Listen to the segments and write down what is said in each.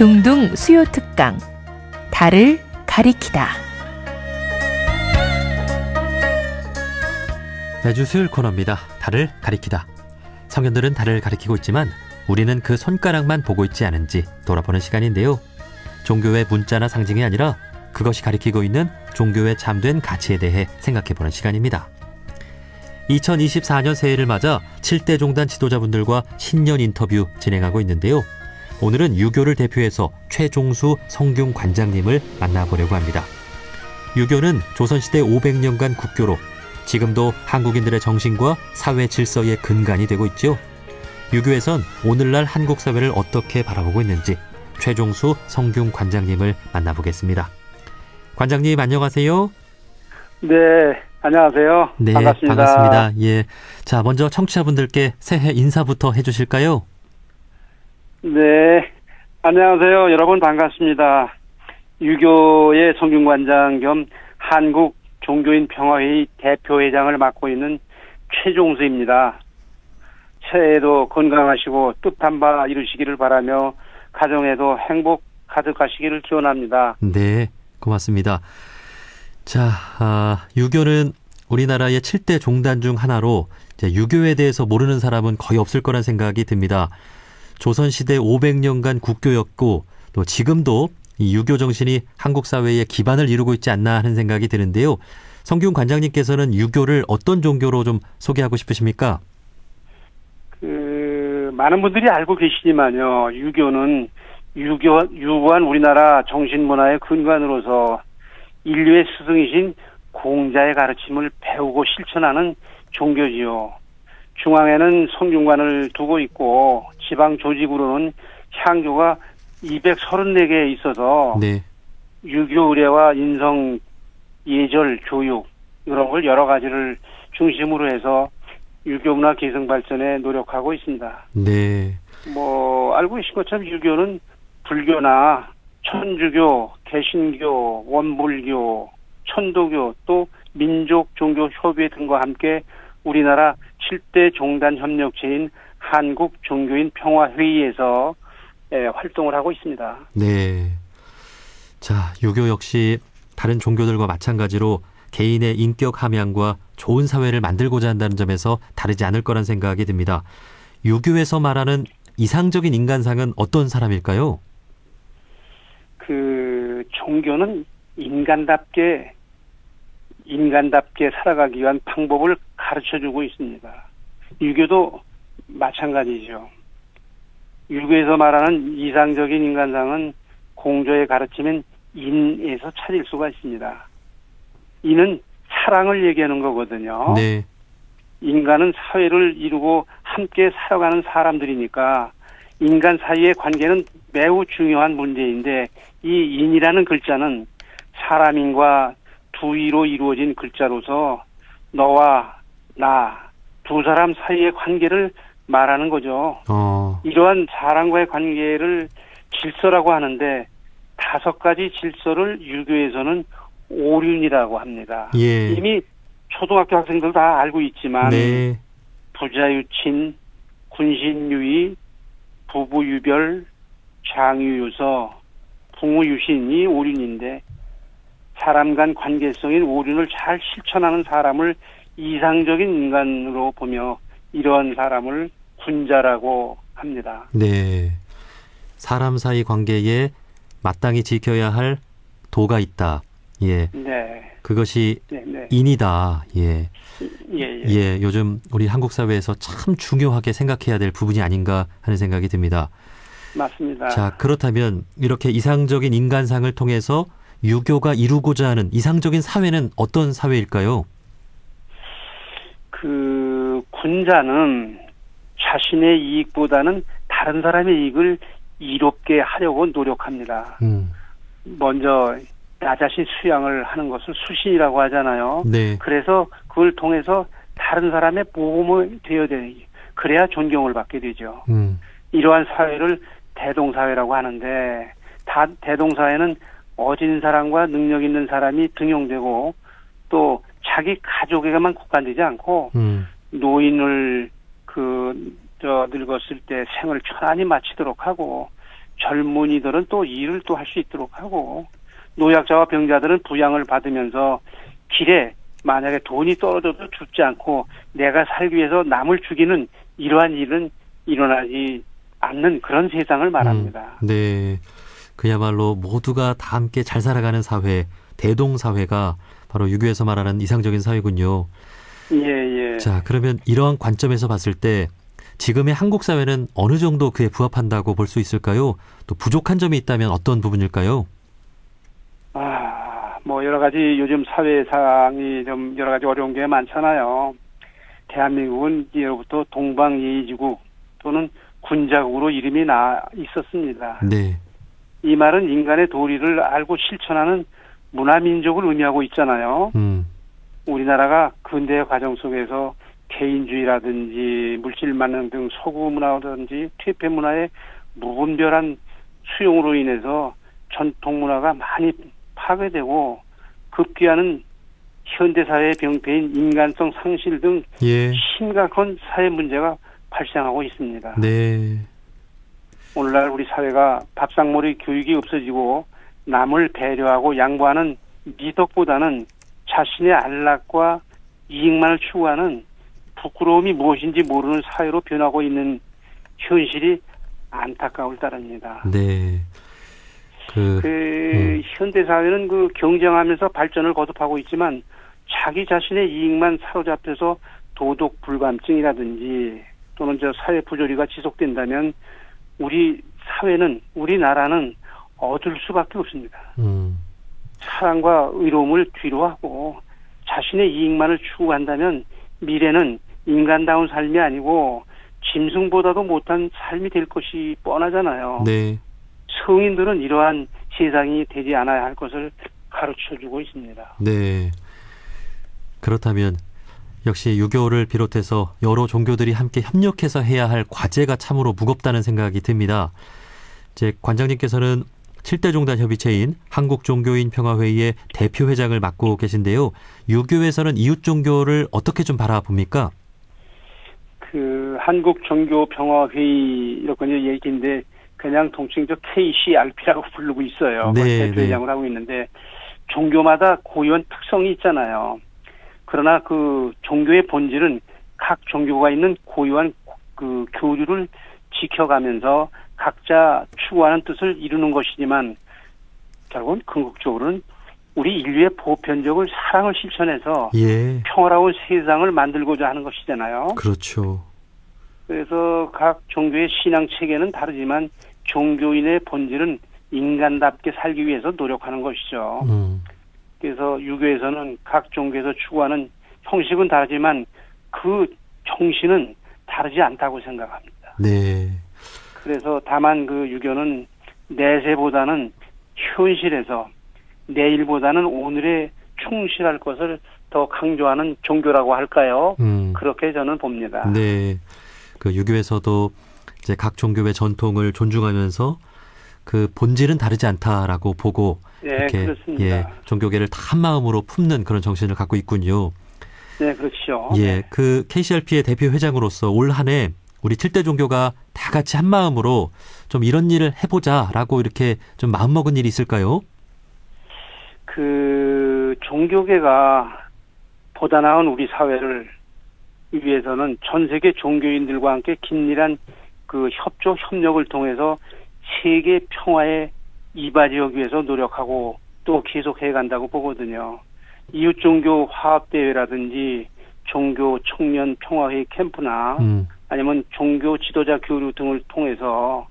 둥둥 수요 특강 달을 가리키다. 매주 수요일 코너입니다. 달을 가리키다. 성현들은 달을 가리키고 있지만 우리는 그 손가락만 보고 있지 않은지 돌아보는 시간인데요. 종교의 문자나 상징이 아니라 그것이 가리키고 있는 종교의 참된 가치에 대해 생각해보는 시간입니다. 2024년 새해를 맞아 7대 종단 지도자분들과 신년 인터뷰 진행하고 있는데요. 오늘은 유교를 대표해서 최종수 성균 관장님을 만나보려고 합니다. 유교는 조선시대 500년간 국교로 지금도 한국인들의 정신과 사회 질서의 근간이 되고 있죠. 유교에선 오늘날 한국 사회를 어떻게 바라보고 있는지 최종수 성균 관장님을 만나보겠습니다. 관장님 안녕하세요. 네, 안녕하세요. 네, 반갑습니다. 반갑습니다. 예, 자 먼저 청취자분들께 새해 인사부터 해주실까요? 네, 안녕하세요. 여러분 반갑습니다. 유교의 성균관장 겸 한국 종교인 평화회의 대표회장을 맡고 있는 최종수입니다. 새해에도 건강하시고 뜻한 바 이루시기를 바라며 가정에도 행복 가득하시기를 기원합니다. 네, 고맙습니다. 자, 유교는 우리나라의 7대 종단 중 하나로 이제 유교에 대해서 모르는 사람은 거의 없을 거란 생각이 듭니다. 조선시대 500년간 국교였고 또 지금도 이 유교 정신이 한국 사회의 기반을 이루고 있지 않나 하는 생각이 드는데요. 성균 관장님께서는 유교를 어떤 종교로 좀 소개하고 싶으십니까? 많은 분들이 알고 계시지만요. 유교는 유구한 우리나라 정신문화의 근간으로서 인류의 스승이신 공자의 가르침을 배우고 실천하는 종교지요. 중앙에는 성균관을 두고 있고 지방 조직으로는 향교가 234개 있어서 네. 유교 의례와 인성, 예절, 교육 이런 걸 여러 가지를 중심으로 해서 유교 문화 계승 발전에 노력하고 있습니다. 네. 알고 계신 것처럼 유교는 불교나 천주교, 개신교, 원불교, 천도교 또 민족 종교 협의회 등과 함께 우리나라 7대 종단 협력체인 한국 종교인 평화회의에서 활동을 하고 있습니다. 네. 자, 유교 역시 다른 종교들과 마찬가지로 개인의 인격 함양과 좋은 사회를 만들고자 한다는 점에서 다르지 않을 거란 생각이 듭니다. 유교에서 말하는 이상적인 인간상은 어떤 사람일까요? 종교는 인간답게 살아가기 위한 방법을 가르쳐주고 있습니다. 유교도 마찬가지죠. 유교에서 말하는 이상적인 인간상은 공조의 가르침인 인에서 찾을 수가 있습니다. 인은 사랑을 얘기하는 거거든요. 네. 인간은 사회를 이루고 함께 살아가는 사람들이니까 인간 사이의 관계는 매우 중요한 문제인데 이 인이라는 글자는 사람인과 두이로 이루어진 글자로서 너와 나 두 사람 사이의 관계를 말하는 거죠. 이러한 사람과의 관계를 질서라고 하는데 5가지 질서를 유교에서는 오륜이라고 합니다. 예. 이미 초등학교 학생들 다 알고 있지만 네. 부자유친, 군신유의, 부부유별, 장유유서, 풍우유신이 오륜인데 사람 간 관계성인 오륜을 잘 실천하는 사람을 이상적인 인간으로 보며 이러한 사람을 군자라고 합니다. 네. 사람 사이 관계에 마땅히 지켜야 할 도가 있다. 예. 네. 그것이 네. 인이다. 예. 예. 예. 요즘 우리 한국 사회에서 참 중요하게 생각해야 될 부분이 아닌가 하는 생각이 듭니다. 맞습니다. 자, 그렇다면 이렇게 이상적인 인간상을 통해서 유교가 이루고자 하는 이상적인 사회는 어떤 사회일까요? 군자는 자신의 이익보다는 다른 사람의 이익을 이롭게 하려고 노력합니다. 먼저 나 자신 수양을 하는 것을 수신이라고 하잖아요. 네. 그래서 그걸 통해서 다른 사람의 보험이 되어야 되는, 그래야 존경을 받게 되죠. 이러한 사회를 대동사회라고 하는데 대동사회는 어진 사람과 능력 있는 사람이 등용되고 또 자기 가족에게만 국한되지 않고 노인을 늙었을 때 생을 편안히 마치도록 하고 젊은이들은 또 일을 또 할 수 있도록 하고, 노약자와 병자들은 부양을 받으면서 길에 만약에 돈이 떨어져도 죽지 않고 내가 살기 위해서 남을 죽이는 이러한 일은 일어나지 않는 그런 세상을 말합니다. 네. 그야말로 모두가 다 함께 잘 살아가는 사회, 대동사회가 바로 유교에서 말하는 이상적인 사회군요. 예. 자, 그러면 이러한 관점에서 봤을 때 지금의 한국 사회는 어느 정도 그에 부합한다고 볼 수 있을까요? 또 부족한 점이 있다면 어떤 부분일까요? 뭐 여러 가지 요즘 사회상이 좀 여러 가지 어려운 게 많잖아요. 대한민국은 예로부터 동방예의지국 또는 군자국으로 이름이 나 있었습니다. 네. 이 말은 인간의 도리를 알고 실천하는 문화민족을 의미하고 있잖아요. 우리나라가 근대의 과정 속에서 개인주의라든지 물질만능 등 서구 문화라든지 퇴폐 문화의 무분별한 수용으로 인해서 전통 문화가 많이 파괴되고 급기야는 현대사회의 병폐인 인간성 상실 등 심각한 사회 문제가 발생하고 있습니다. 네. 오늘날 우리 사회가 밥상머리 교육이 없어지고 남을 배려하고 양보하는 미덕보다는 자신의 안락과 이익만을 추구하는 부끄러움이 무엇인지 모르는 사회로 변하고 있는 현실이 안타까울 따릅니다. 네. 현대사회는 경쟁하면서 발전을 거듭하고 있지만 자기 자신의 이익만 사로잡혀서 도덕 불감증이라든지 또는 사회 부조리가 지속된다면 우리 사회는, 우리나라는 얻을 수밖에 없습니다. 사랑과 의로움을 뒤로하고 자신의 이익만을 추구한다면 미래는 인간다운 삶이 아니고 짐승보다도 못한 삶이 될 것이 뻔하잖아요. 네. 성인들은 이러한 세상이 되지 않아야 할 것을 가르쳐주고 있습니다. 네. 그렇다면 역시 유교를 비롯해서 여러 종교들이 함께 협력해서 해야 할 과제가 참으로 무겁다는 생각이 듭니다. 제 관장님께서는 7대 종단 협의체인 한국종교인평화회의의 대표회장을 맡고 계신데요. 유교에서는 이웃 종교를 어떻게 좀 바라봅니까? 한국종교평화회의 이렇게 얘기인데 그냥 통칭적 KCRP라고 부르고 있어요. 네, 대표회장을 하고 있는데 종교마다 고유한 특성이 있잖아요. 그러나 종교의 본질은 각 종교가 있는 고유한 교류를 지켜가면서 각자 추구하는 뜻을 이루는 것이지만 결국은 궁극적으로는 우리 인류의 보편적인 사랑을 실천해서 평화로운 세상을 만들고자 하는 것이잖아요. 그렇죠. 그래서 각 종교의 신앙 체계는 다르지만 종교인의 본질은 인간답게 살기 위해서 노력하는 것이죠. 그래서 유교에서는 각 종교에서 추구하는 형식은 다르지만 그 정신은 다르지 않다고 생각합니다. 네. 그래서 다만 유교는 내세보다는 현실에서 내일보다는 오늘에 충실할 것을 더 강조하는 종교라고 할까요? 그렇게 저는 봅니다. 네. 유교에서도 이제 각 종교의 전통을 존중하면서 그 본질은 다르지 않다라고 보고 이렇게 그렇습니다. 종교계를 다 한 마음으로 품는 그런 정신을 갖고 있군요. 네, 그렇죠. KCRP의 대표 회장으로서 올 한 해 우리 7대 종교가 다 같이 한 마음으로 좀 이런 일을 해보자라고 이렇게 좀 마음먹은 일이 있을까요? 종교계가 보다 나은 우리 사회를 위해서는 전 세계 종교인들과 함께 긴밀한 협조 협력을 통해서 세계 평화에 이바지하기 위해서 노력하고 또 계속해 간다고 보거든요. 이웃 종교 화합 대회라든지 종교 청년 평화회의 캠프나 아니면 종교 지도자 교류 등을 통해서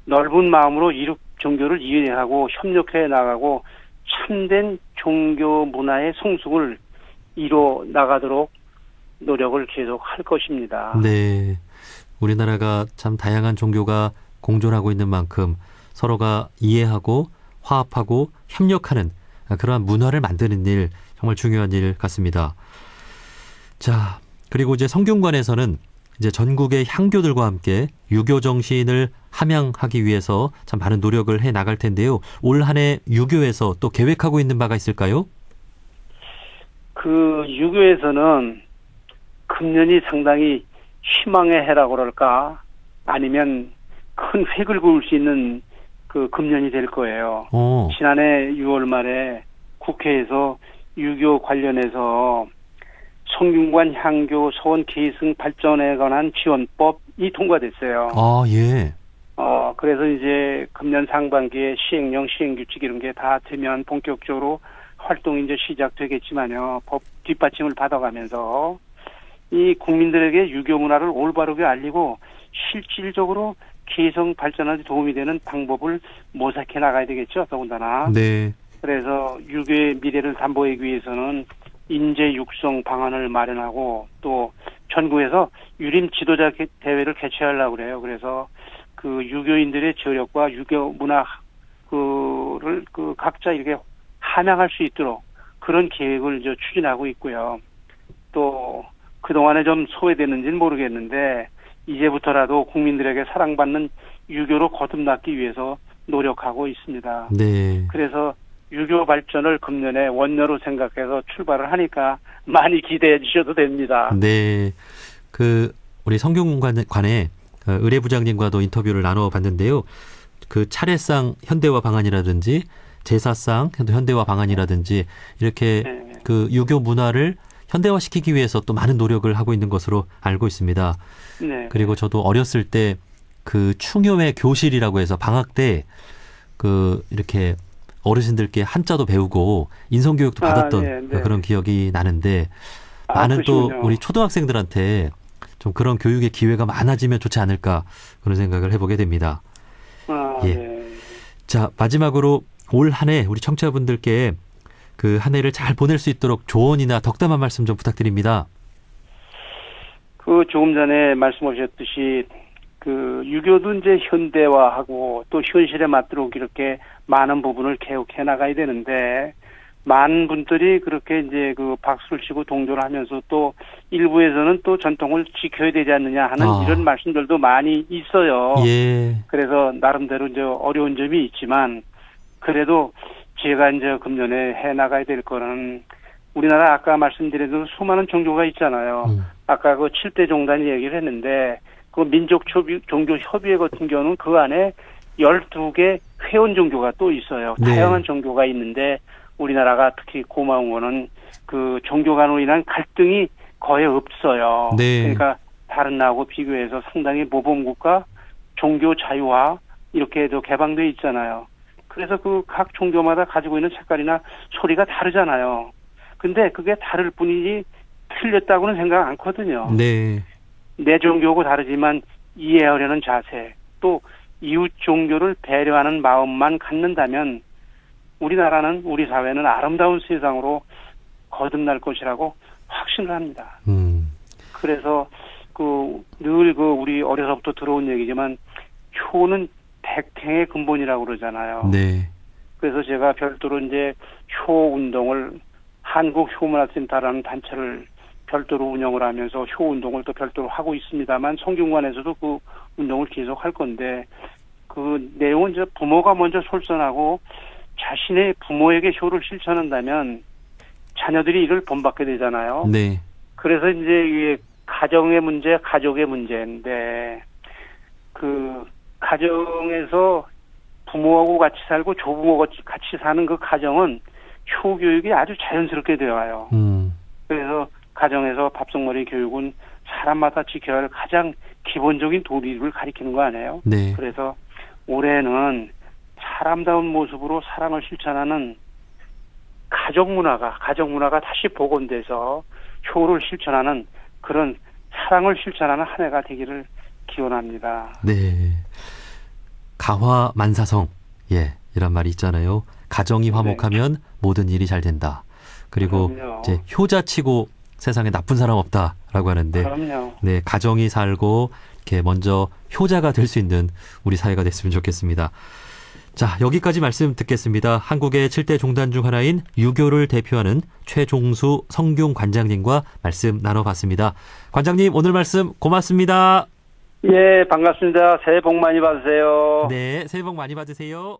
넓은 마음으로 이웃 종교를 이해하고 협력해 나가고 참된 종교 문화의 성숙을 이뤄 나가도록 노력을 계속 할 것입니다. 네. 우리나라가 참 다양한 종교가 공존하고 있는 만큼 서로가 이해하고 화합하고 협력하는 그러한 문화를 만드는 일 정말 중요한 일 같습니다. 자, 그리고 이제 성균관에서는 이제 전국의 향교들과 함께 유교 정신을 함양하기 위해서 참 많은 노력을 해 나갈 텐데요. 올 한 해 유교에서 또 계획하고 있는 바가 있을까요? 유교에서는 금년이 상당히 희망의 해라고 그럴까 아니면 큰 획을 그을 수 있는 그 금년이 될 거예요. 지난해 6월 말에 국회에서 유교 관련해서 성균관 향교 서원 계승 발전에 관한 지원법이 통과됐어요. 아, 예. 그래서 이제 금년 상반기에 시행령, 시행규칙 이런 게 다 되면 본격적으로 활동이 이제 시작되겠지만요. 법 뒷받침을 받아가면서 이 국민들에게 유교 문화를 올바르게 알리고 실질적으로 개성 발전하는 데 도움이 되는 방법을 모색해 나가야 되겠죠. 더군다나. 네. 그래서 유교의 미래를 담보하기 위해서는 인재 육성 방안을 마련하고 또 전국에서 유림 지도자 대회를 개최하려고 그래요. 그래서 그 유교인들의 저력과 유교 문화 그를 그 각자 이렇게 함양할 수 있도록 그런 계획을 이제 추진하고 있고요. 또 그동안에 좀 소외됐는지는 모르겠는데 이제부터라도 국민들에게 사랑받는 유교로 거듭나기 위해서 노력하고 있습니다. 네. 그래서 유교 발전을 금년에 원년으로 생각해서 출발을 하니까 많이 기대해 주셔도 됩니다. 네. 우리 성균관의 의례부장님과도 인터뷰를 나눠봤는데요. 그 차례상 현대화 방안이라든지 제사상 현대화 방안이라든지 이렇게 네. 그 유교 문화를 현대화시키기 위해서 또 많은 노력을 하고 있는 것으로 알고 있습니다. 네. 그리고 저도 어렸을 때 그 충효회 교실이라고 해서 방학 때 이렇게 어르신들께 한자도 배우고 인성교육도 받았던 네, 네. 그런 기억이 나는데 많은 또 그러시군요. 우리 초등학생들한테 좀 그런 교육의 기회가 많아지면 좋지 않을까 그런 생각을 해보게 됩니다. 예. 네. 자, 마지막으로 올 한 해 우리 청취자분들께 그 한 해를 잘 보낼 수 있도록 조언이나 덕담 한 말씀 좀 부탁드립니다. 그 조금 전에 말씀하셨듯이 그 유교도 이제 현대화하고 또 현실에 맞도록 이렇게 많은 부분을 개혁해 나가야 되는데 많은 분들이 그렇게 이제 그 박수를 치고 동조를 하면서 또 일부에서는 또 전통을 지켜야 되지 않느냐 하는 이런 말씀들도 많이 있어요. 예. 그래서 나름대로 이제 어려운 점이 있지만 그래도 제가 이제 금년에 해 나가야 될 거는 우리나라 아까 말씀드린 대로 수많은 종교가 있잖아요. 아까 그 7대 종단이 얘기를 했는데 그 민족 종교 협의회 같은 경우는 그 안에 12개 회원 종교가 또 있어요. 네. 다양한 종교가 있는데 우리나라가 특히 고마운 거는 그 종교 간으로 인한 갈등이 거의 없어요. 네. 그러니까 다른 나라하고 비교해서 상당히 모범국가, 종교 자유화 이렇게도 개방돼 있잖아요. 그래서 그 각 종교마다 가지고 있는 색깔이나 소리가 다르잖아요. 근데 그게 다를 뿐이지 틀렸다고는 생각 않거든요. 네. 내 종교하고 다르지만 이해하려는 자세, 또 이웃 종교를 배려하는 마음만 갖는다면 우리나라는, 우리 사회는 아름다운 세상으로 거듭날 것이라고 확신을 합니다. 그래서 늘 우리 어려서부터 들어온 얘기지만 효는 백행의 근본이라고 그러잖아요. 네. 그래서 제가 별도로 이제 효 운동을 한국효문화센터라는 단체를 별도로 운영을 하면서 효 운동을 또 별도로 하고 있습니다만 성균관에서도 그 운동을 계속 할 건데 그 내용은 이제 부모가 먼저 솔선하고 자신의 부모에게 효를 실천한다면 자녀들이 이를 본받게 되잖아요. 네. 그래서 이제 이게 가정의 문제, 가족의 문제인데 그 가정에서 부모하고 같이 살고 조부모가 같이 사는 그 가정은 효 교육이 아주 자연스럽게 되어요. 그래서 가정에서 밥성머리 교육은 사람마다 지켜야 할 가장 기본적인 도리를 가리키는 거 아니에요? 네. 그래서 올해는 사람다운 모습으로 사랑을 실천하는 가정 문화가 다시 복원돼서 효를 실천하는 그런 사랑을 실천하는 한 해가 되기를 기원합니다. 네. 가화만사성. 예, 이란 말이 있잖아요. 가정이 화목하면 모든 일이 잘 된다. 그리고 그럼요. 이제 효자치고 세상에 나쁜 사람 없다라고 하는데 그럼요. 네, 가정이 살고 이렇게 먼저 효자가 될 수 있는 우리 사회가 됐으면 좋겠습니다. 자, 여기까지 말씀 듣겠습니다. 한국의 7대 종단 중 하나인 유교를 대표하는 최종수 성균 관장님과 말씀 나눠봤습니다. 관장님, 오늘 말씀 고맙습니다. 예, 반갑습니다. 새해 복 많이 받으세요. 네, 새해 복 많이 받으세요.